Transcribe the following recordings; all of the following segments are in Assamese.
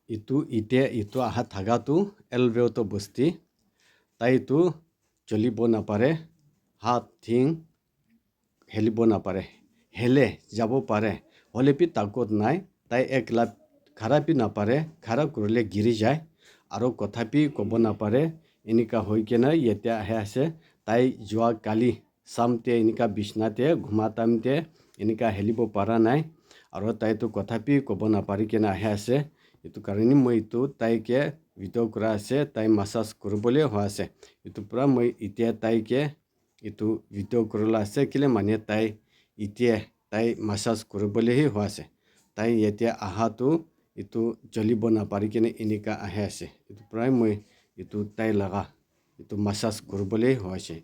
ইটো আহা থাকাটো এলভেওটো বস্তি তাইতো চলিব নাপাৰে হাত ঠিং হেলিব নাপাৰে হেলে যাব পাৰে হলেপি তাকত নাই তাই একলা খাৰাপি নাপাৰে খাৰা কৰিলে গিৰি যায় আৰু কথাপি ক'ব নাপাৰে এনেকা হৈ কেনে এতিয়া আহে আছে তাই যোৱা কালি চামতে এনেকা বিছনাতে ঘুমাতামতে এনেকা হেলিব পৰা নাই আৰু তাইতো কথাপি ক'ব নাপাৰি কেনে আহে আছে এইটো কাৰণে মই এইটো তাইকে ভিডিঅ' কৰা আছে তাই মাছাজ কৰিবলৈ হোৱা আছে এইটো পৰা মই এতিয়া তাইকে এইটো ভিডিঅ' কৰিলা আছে কেলে মানে তাই এতিয়া তাই মাছাজ কৰিবলৈহে হোৱা আছে তাই এতিয়া আহাটো এইটো জ্বলিব নাপাৰি কেনে এনেকা আহে আছে এইটো প্ৰায় মই এইটো তাই লগা এইটো মাছাজ কৰিবলৈ হোৱা আছে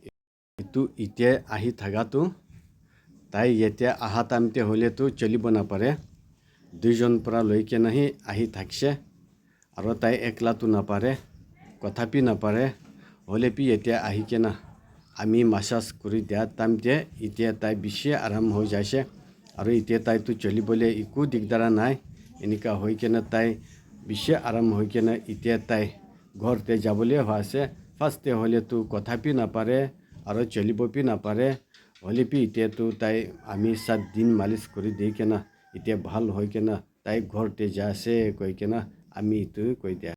এইটো এতিয়া আহি থাকাটো তাই এতিয়া আহা টাইমতে হ'লেতো চলিব নাপাৰে দুইজন পৰা লৈ কেনেহি আহি থাকিছে আৰু তাই একলাটো নাপাৰে কথাপি নাপাৰে হ'লেপি এতিয়া আহি কেনে আমি মাছাজ কৰি দিয়া টাইমতে এতিয়া তাই বেছি আৰাম হৈ যাইছে আৰু এতিয়া তাইতো চলিবলৈ একো দিগদাৰ নাই এনেকা হৈ কেনে তাই বেছি আৰাম হৈ কেনে এতিয়া তাই ঘৰতে যাবলৈ হোৱা আছে ফাৰ্ষ্টতে হ'লেতো কথাপি নাপাৰে আৰু চলিবপি নাপাৰে হ'লেপি এতিয়াতো তাই আমি 7 দিন মালিচ কৰি দি কেনে এতিয়া ভাল হৈ কেনে তাই ঘৰতে যাই আছে কৈ কেনে আমি এইটো কৈ দিয়া